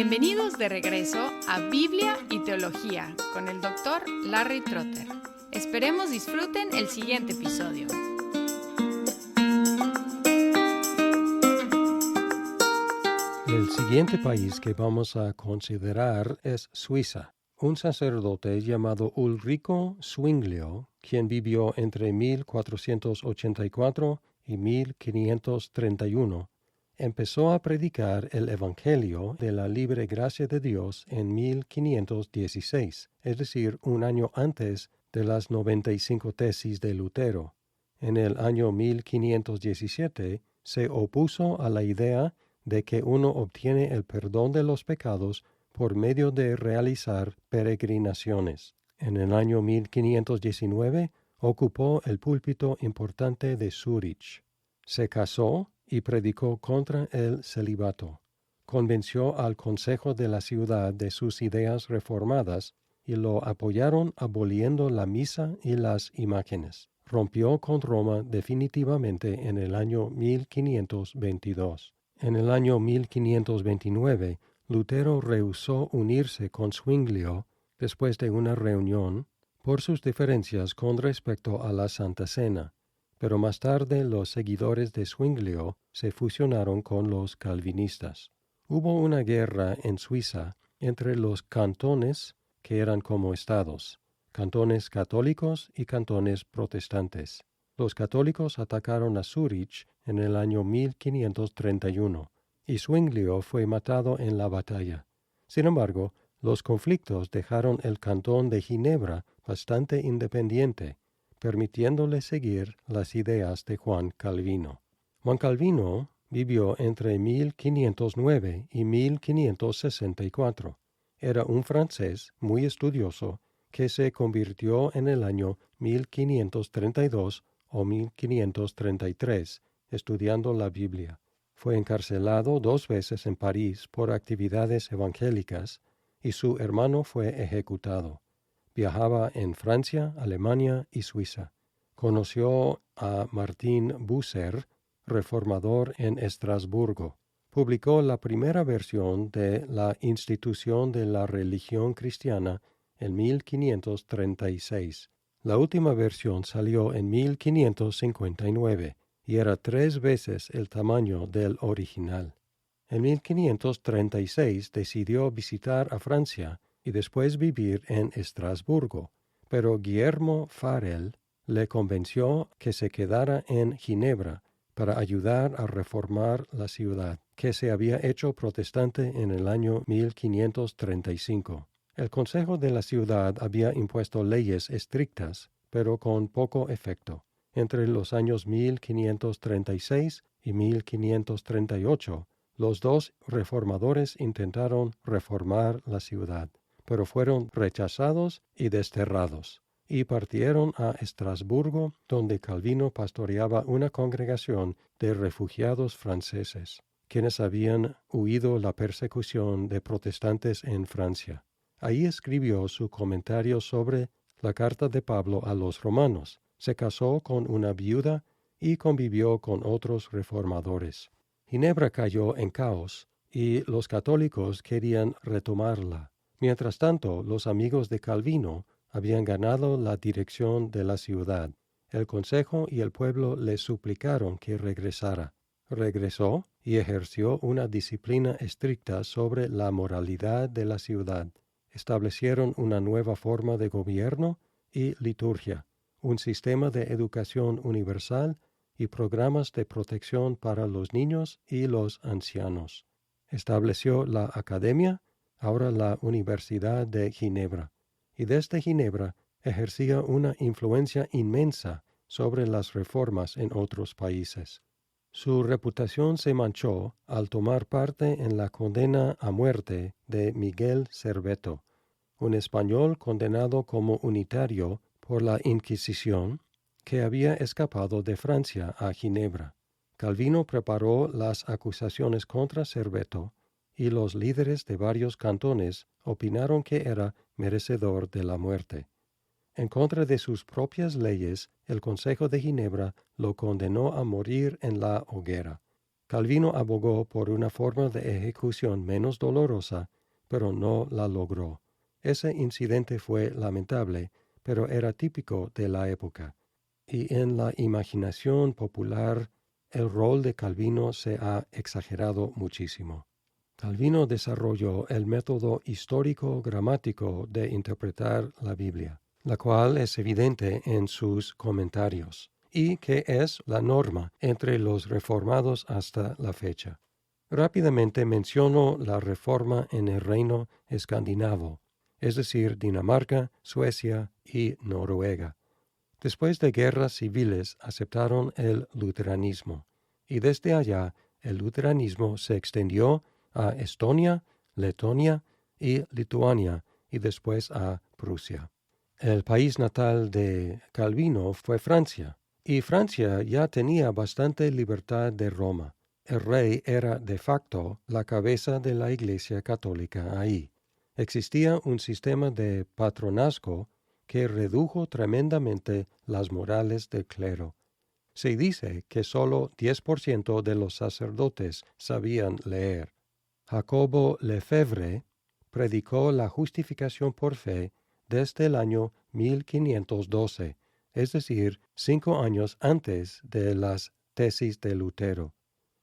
Bienvenidos de regreso a Biblia y Teología con el Dr. Larry Trotter. Esperemos disfruten el siguiente episodio. El siguiente país que vamos a considerar es Suiza. Un sacerdote llamado Ulrico Zwinglio, quien vivió entre 1484 y 1531, empezó a predicar el Evangelio de la libre gracia de Dios en 1516, es decir, un año antes de las 95 tesis de Lutero. En el año 1517 se opuso a la idea de que uno obtiene el perdón de los pecados por medio de realizar peregrinaciones. En el año 1519 ocupó el púlpito importante de Zúrich. Se casó y predicó contra el celibato. Convenció al consejo de la ciudad de sus ideas reformadas y lo apoyaron aboliendo la misa y las imágenes. Rompió con Roma definitivamente en el año 1522. En el año 1529, Lutero rehusó unirse con Zwinglio después de una reunión por sus diferencias con respecto a la Santa Cena, pero más tarde los seguidores de Zwinglio se fusionaron con los calvinistas. Hubo una guerra en Suiza entre los cantones, que eran como estados, cantones católicos y cantones protestantes. Los católicos atacaron a Zúrich en el año 1531, y Zwinglio fue matado en la batalla. Sin embargo, los conflictos dejaron el cantón de Ginebra bastante independiente, permitiéndole seguir las ideas de Juan Calvino. Juan Calvino vivió entre 1509 y 1564. Era un francés muy estudioso que se convirtió en el año 1532 o 1533, estudiando la Biblia. Fue encarcelado 2 veces en París por actividades evangélicas y su hermano fue ejecutado. Viajaba en Francia, Alemania y Suiza. Conoció a Martin Bucer, reformador en Estrasburgo. Publicó la primera versión de la Institución de la Religión Cristiana en 1536. La última versión salió en 1559 y era 3 veces el tamaño del original. En 1536 decidió visitar a Francia y después vivir en Estrasburgo, pero Guillermo Farel le convenció que se quedara en Ginebra para ayudar a reformar la ciudad, que se había hecho protestante en el año 1535. El Consejo de la ciudad había impuesto leyes estrictas, pero con poco efecto. Entre los años 1536 y 1538, los 2 reformadores intentaron reformar la ciudad, pero fueron rechazados y desterrados, y partieron a Estrasburgo, donde Calvino pastoreaba una congregación de refugiados franceses, quienes habían huido la persecución de protestantes en Francia. Ahí escribió su comentario sobre la carta de Pablo a los romanos, se casó con una viuda y convivió con otros reformadores. Ginebra cayó en caos y los católicos querían retomarla. Mientras tanto, los amigos de Calvino habían ganado la dirección de la ciudad. El consejo y el pueblo le suplicaron que regresara. Regresó y ejerció una disciplina estricta sobre la moralidad de la ciudad. Establecieron una nueva forma de gobierno y liturgia, un sistema de educación universal y programas de protección para los niños y los ancianos. Estableció la academia, ahora la Universidad de Ginebra, y desde Ginebra ejercía una influencia inmensa sobre las reformas en otros países. Su reputación se manchó al tomar parte en la condena a muerte de Miguel Serveto, un español condenado como unitario por la Inquisición que había escapado de Francia a Ginebra. Calvino preparó las acusaciones contra Serveto y los líderes de varios cantones opinaron que era merecedor de la muerte. En contra de sus propias leyes, el Consejo de Ginebra lo condenó a morir en la hoguera. Calvino abogó por una forma de ejecución menos dolorosa, pero no la logró. Ese incidente fue lamentable, pero era típico de la época. Y en la imaginación popular, el rol de Calvino se ha exagerado muchísimo. Calvino desarrolló el método histórico-gramático de interpretar la Biblia, la cual es evidente en sus comentarios, y que es la norma entre los reformados hasta la fecha. Rápidamente menciono la reforma en el reino escandinavo, es decir, Dinamarca, Suecia y Noruega. Después de guerras civiles aceptaron el luteranismo, y desde allá el luteranismo se extendió a Estonia, Letonia y Lituania, y después a Prusia. El país natal de Calvino fue Francia, y Francia ya tenía bastante libertad de Roma. El rey era de facto la cabeza de la Iglesia católica ahí. Existía un sistema de patronazgo que redujo tremendamente las morales del clero. Se dice que solo 10% de los sacerdotes sabían leer. Jacobo Lefebvre predicó la justificación por fe desde el año 1512, es decir, 5 años antes de las tesis de Lutero,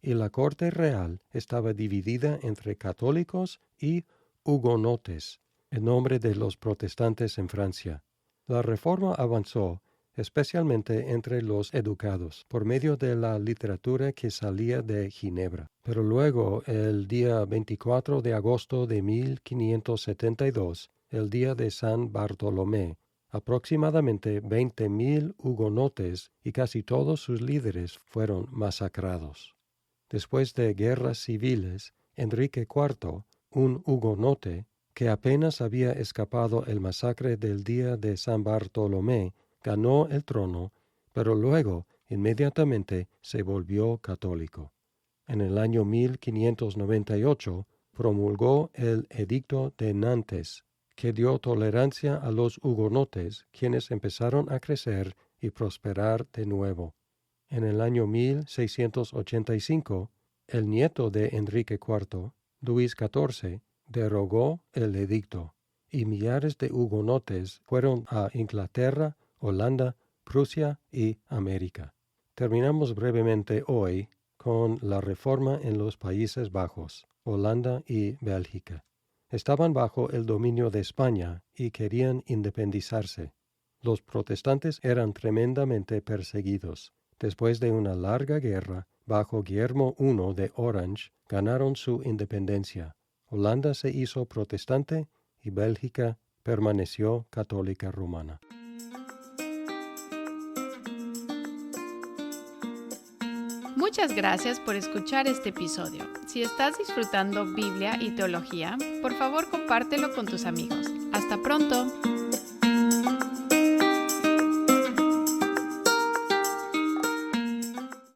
y la corte real estaba dividida entre católicos y hugonotes, en nombre de los protestantes en Francia. La reforma avanzó especialmente entre los educados, por medio de la literatura que salía de Ginebra. Pero luego, el día 24 de agosto de 1572, el día de San Bartolomé, aproximadamente 20,000 hugonotes y casi todos sus líderes fueron masacrados. Después de guerras civiles, Enrique IV, un hugonote que apenas había escapado el masacre del día de San Bartolomé, ganó el trono, pero luego inmediatamente se volvió católico. En el año 1598 promulgó el Edicto de Nantes, que dio tolerancia a los hugonotes, quienes empezaron a crecer y prosperar de nuevo. En el año 1685, el nieto de Enrique IV, Luis XIV, derogó el edicto, y millares de hugonotes fueron a Inglaterra, Holanda, Prusia y América. Terminamos brevemente hoy con la reforma en los Países Bajos, Holanda y Bélgica. Estaban bajo el dominio de España y querían independizarse. Los protestantes eran tremendamente perseguidos. Después de una larga guerra, bajo Guillermo I de Orange, ganaron su independencia. Holanda se hizo protestante y Bélgica permaneció católica romana. Muchas gracias por escuchar este episodio. Si estás disfrutando Biblia y teología, por favor compártelo con tus amigos. ¡Hasta pronto!